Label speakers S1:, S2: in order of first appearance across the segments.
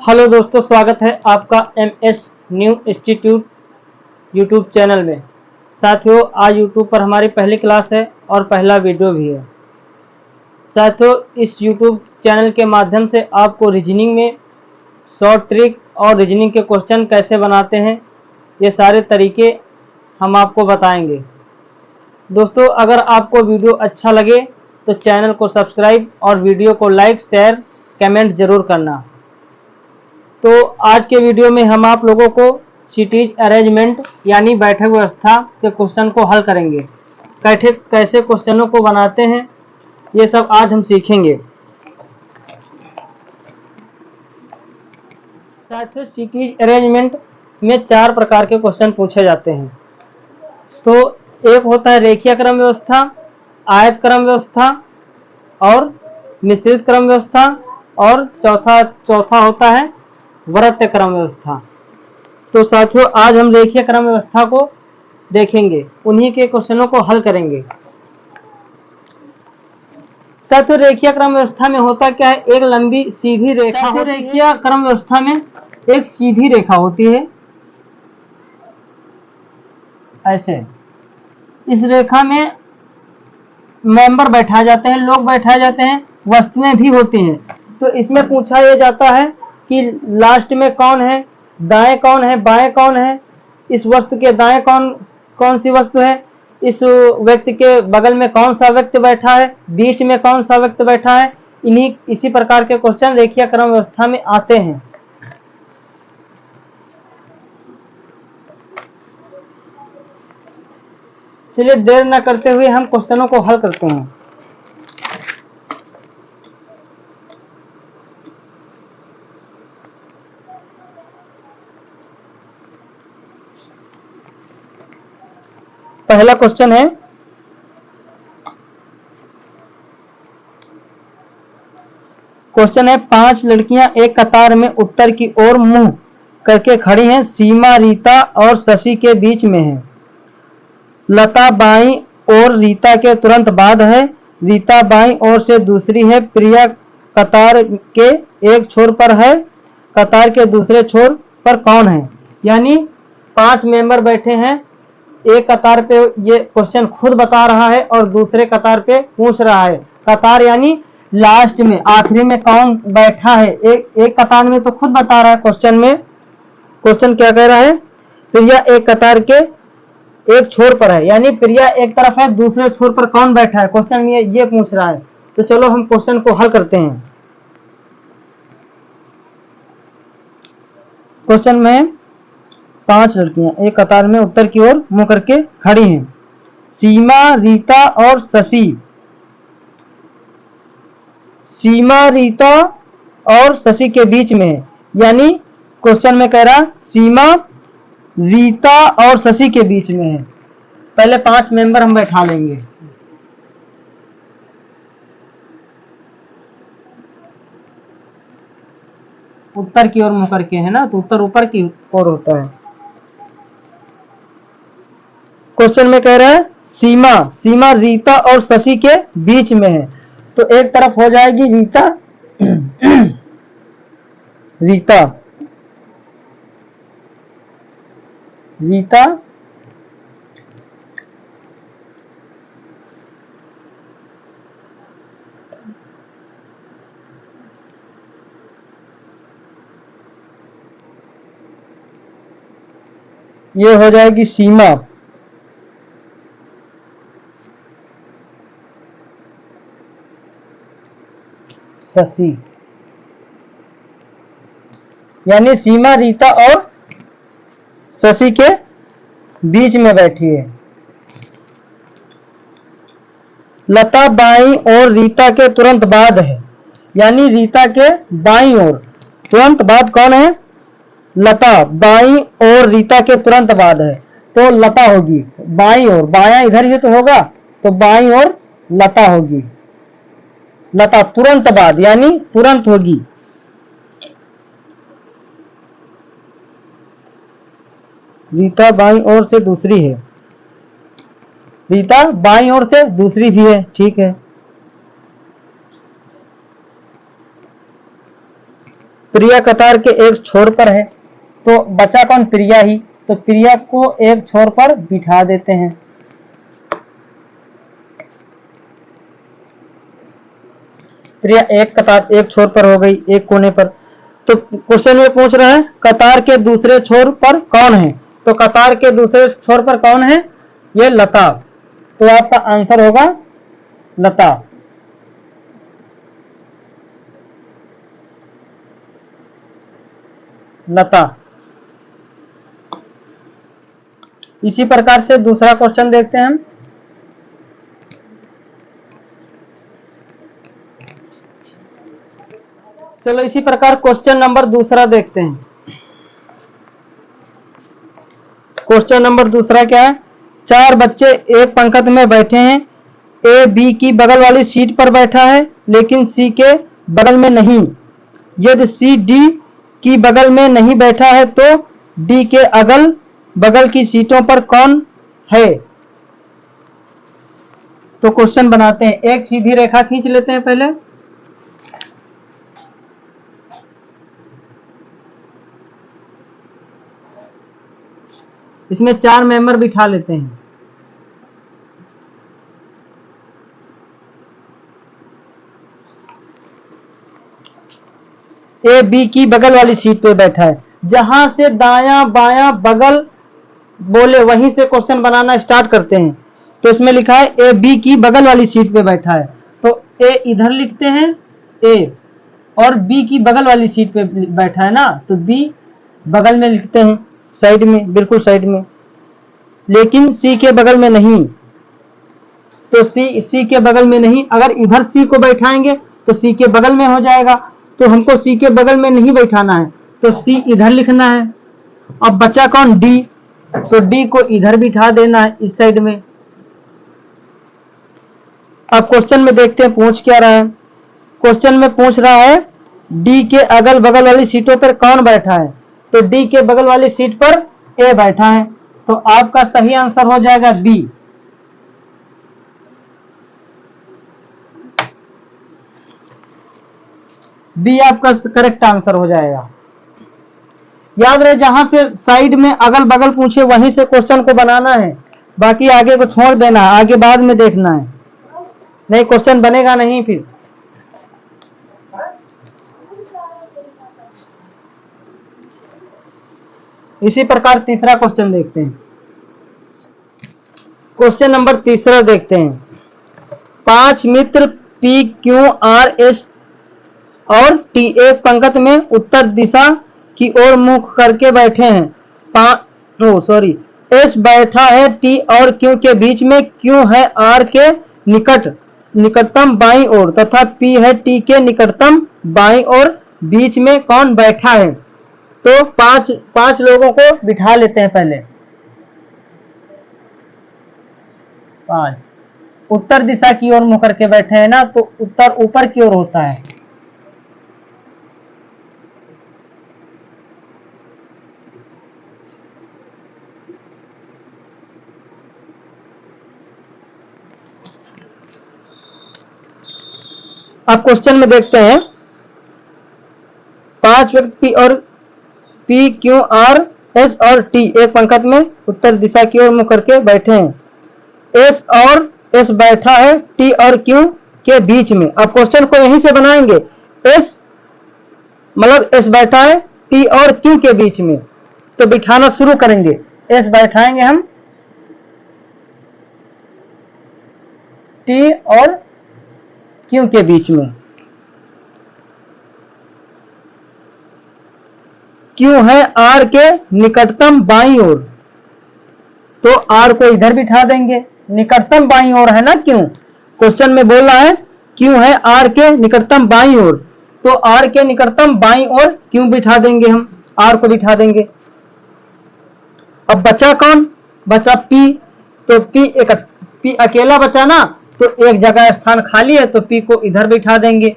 S1: Hello दोस्तों, स्वागत है आपका MS new institute YouTube channel में। साथियों, आज यूट्यूब पर हमारी पहली क्लास है और पहला वीडियो भी है। साथियों, इस यूट्यूब चैनल के माध्यम से आपको रीजनिंग में शॉर्ट ट्रिक और रीजनिंग के क्वेश्चन कैसे बनाते हैं, ये सारे तरीके हम आपको बताएंगे। दोस्तों, अगर आपको वीडियो अच्छा लगे तो चैनल को सब्सक्राइब और वीडियो को लाइक, शेयर, कमेंट जरूर करना। तो आज के वीडियो में हम आप लोगों को सिटीज अरेंजमेंट यानी बैठक व्यवस्था के क्वेश्चन को हल करेंगे। कैसे क्वेश्चनों को बनाते हैं, ये सब आज हम सीखेंगे। साथियों, सिटीज अरेंजमेंट में 4 प्रकार के क्वेश्चन पूछे जाते हैं। तो एक होता है रेखीय क्रम व्यवस्था, आयत क्रम व्यवस्था और मिश्रित क्रम व्यवस्था, और चौथा होता है वृत्त क्रम व्यवस्था। तो साथियों, आज हम रेखीय क्रम व्यवस्था को देखेंगे, उन्हीं के क्वेश्चनों को हल करेंगे। साथियों, रेखीय क्रम व्यवस्था में होता क्या है, एक लंबी सीधी रेखा होती है। रेखीय क्रम व्यवस्था में एक सीधी रेखा होती है, ऐसे इस रेखा में मेंबर बैठा जाते हैं, लोग बैठाए जाते हैं, वस्तुएं भी होती हैं। तो इसमें पूछा यह जाता है कि लास्ट में कौन है, दाएं कौन है, बाएं कौन है, इस वस्तु के दाएं कौन सी वस्तु है, इस व्यक्ति के बगल में कौन सा व्यक्ति बैठा है, बीच में कौन सा व्यक्ति बैठा है। इसी प्रकार के क्वेश्चन रेखीय क्रम व्यवस्था में आते हैं। चलिए देर न करते हुए हम क्वेश्चनों को हल करते हैं। पहला क्वेश्चन है, क्वेश्चन है 5 लड़कियां एक कतार में उत्तर की ओर मुंह करके खड़ी हैं। सीमा रीता और शशि के बीच में है। लता बाईं ओर रीता के तुरंत बाद है। रीता बाईं ओर से दूसरी है। प्रिया कतार के एक छोर पर है। कतार के दूसरे छोर पर कौन है। यानी 5 मेंबर बैठे हैं एक कतार पे। ये क्वेश्चन खुद बता रहा है और दूसरे कतार पे पूछ रहा है। कतार यानी लास्ट में, आखिरी में कौन बैठा है। एक कतार में तो खुद बता रहा है क्वेश्चन में। क्वेश्चन क्या कह रहा है, प्रिया एक कतार के एक छोर पर है, यानी प्रिया एक तरफ है, दूसरे छोर पर कौन बैठा है, क्वेश्चन में ये पूछ रहा है। तो चलो हम क्वेश्चन को हल करते हैं। क्वेश्चन में 5 लड़कियां एक कतार में उत्तर की ओर मुंह करके खड़ी हैं। सीमा, रीता और शशि। सीमा रीता और शशि के बीच में है, यानी क्वेश्चन में कह रहा सीमा रीता और शशि के बीच में है। पहले 5 मेंबर हम बैठा लेंगे। उत्तर की ओर मुंह करके है ना, तो उत्तर ऊपर की ओर होता है। क्वेश्चन में कह रहा है सीमा रीता और शशि के बीच में है, तो एक तरफ हो जाएगी रीता रीता रीता ये हो जाएगी सीमा। शशि यानी सीमा रीता और शशि के बीच में बैठी है। लता बाईं और रीता के तुरंत बाद है, यानी रीता के बाईं ओर। तुरंत बाद कौन है, लता। बाईं और रीता के तुरंत बाद है, तो लता होगी। बाईं ओर, बायां इधर ही तो होगा, तो बाईं ओर लता होगी। लता तुरंत बाद यानी तुरंत होगी। रीता बाईं ओर से दूसरी है। रीता बाईं ओर से दूसरी भी है, ठीक है। प्रिया कतार के एक छोर पर है, तो बचा कौन? प्रिया ही। तो प्रिया को एक छोर पर बिठा देते हैं। प्रिया एक कतार एक छोर पर हो गई, एक कोने पर। तो क्वेश्चन में पूछ रहा है कतार के दूसरे छोर पर कौन है? तो कतार के दूसरे छोर पर कौन है? ये लता। तो आपका आंसर होगा लता। लता। इसी प्रकार से दूसरा क्वेश्चन देखते हैं हम। चलो इसी प्रकार क्वेश्चन नंबर दूसरा देखते हैं। क्वेश्चन नंबर दूसरा क्या है? चार बच्चे एक पंक्ति में बैठे हैं। ए बी की बगल वाली सीट पर बैठा है लेकिन सी के बगल में नहीं। यदि सी डी की बगल में नहीं बैठा है तो डी के अगल बगल की सीटों पर कौन है? तो क्वेश्चन बनाते हैं। एक सीधी रेखा खींच लेते हैं पहले। इसमें चार मेंबर बिठा लेते हैं। ए बी की बगल वाली सीट पे बैठा है। जहां से दायां बायां बगल बोले वहीं से क्वेश्चन बनाना स्टार्ट करते हैं। तो इसमें लिखा है ए बी की बगल वाली सीट पे बैठा है, तो ए इधर लिखते हैं ए, और बी की बगल वाली सीट पे बैठा है ना, तो बी बगल में लिखते हैं, साइड में, बिल्कुल साइड में। लेकिन सी के बगल में नहीं, तो सी के बगल में नहीं। अगर इधर सी को बैठाएंगे तो सी के बगल में हो जाएगा, तो हमको सी के बगल में नहीं बैठाना है, तो सी इधर लिखना है। अब बचा कौन? डी। तो डी को इधर बिठा देना है, इस साइड में। अब क्वेश्चन में देखते हैं पूछ क्या रहा है। क्वेश्चन में पूछ रहा है डी के अगल बगल वाली सीटों पर कौन बैठा है? तो डी के बगल वाली सीट पर ए बैठा है, तो आपका सही आंसर हो जाएगा बी। बी आपका करेक्ट आंसर हो जाएगा। याद रहे जहां से साइड में अगल बगल पूछे वहीं से क्वेश्चन को बनाना है, बाकी आगे को छोड़ देना है, आगे बाद में देखना है, नहीं क्वेश्चन बनेगा नहीं फिर। इसी प्रकार तीसरा क्वेश्चन देखते हैं। क्वेश्चन नंबर तीसरा देखते हैं। 5 मित्र पी क्यू आर एस और टी एक पंक्ति में उत्तर दिशा की ओर मुख करके बैठे हैं। एस बैठा है टी और क्यू के बीच में, क्यू है आर के निकटतम बाईं ओर तथा पी है टी के निकटतम बाईं ओर। बीच में कौन बैठा है? तो पांच लोगों को बिठा लेते हैं पहले। 5 उत्तर दिशा की ओर मुख करके बैठे हैं ना, तो उत्तर ऊपर की ओर होता है। अब क्वेश्चन में देखते हैं। 5 व्यक्ति और पी क्यू आर एस और टी एक पंक्ति में उत्तर दिशा की ओर मुख करके बैठे हैं। एस बैठा है टी और क्यू के बीच में। अब क्वेश्चन को यहीं से बनाएंगे। एस मतलब एस बैठा है टी और क्यू के बीच में, तो बिठाना शुरू करेंगे। एस बैठाएंगे हम टी और क्यू के बीच में। क्यू है आर के निकटतम बाईं ओर, तो आर को इधर बिठा देंगे, निकटतम बाईं ओर है ना क्यू। क्वेश्चन में बोल रहा है क्यू है आर के निकटतम बाईं ओर, तो आर के निकटतम बाईं ओर क्यू बिठा देंगे, हम आर को बिठा देंगे। अब बचा कौन? बचा पी, तो पी अकेला बचा ना, तो एक जगह स्थान खाली है, तो पी को इधर बिठा देंगे।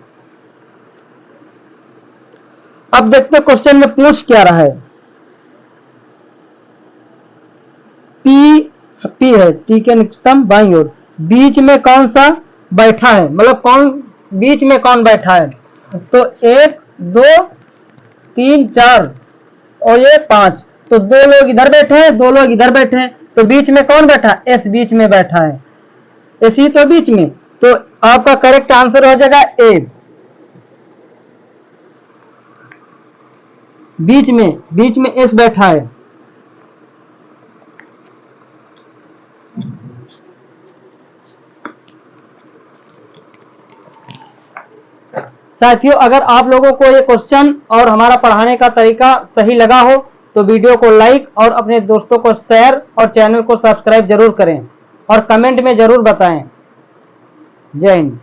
S1: अब देखते हैं क्वेश्चन में पूछ क्या रहा है। पी है टी के निकटतम बाईं ओर, बीच में कौन सा बैठा है, मतलब कौन बीच में कौन बैठा है? तो 1 2 3 4 और ये 5। तो 2 लोग इधर बैठे हैं, 2 लोग इधर बैठे हैं, तो बीच में कौन बैठा? एस बीच में बैठा है, एस ही तो बीच में। तो आपका करेक्ट आंसर हो जाएगा ए। बीच में एस बैठा है। साथियों, अगर आप लोगों को ये क्वेश्चन और हमारा पढ़ाने का तरीका सही लगा हो तो वीडियो को लाइक और अपने दोस्तों को शेयर और चैनल को सब्सक्राइब जरूर करें और कमेंट में जरूर बताएं। जय हिंद।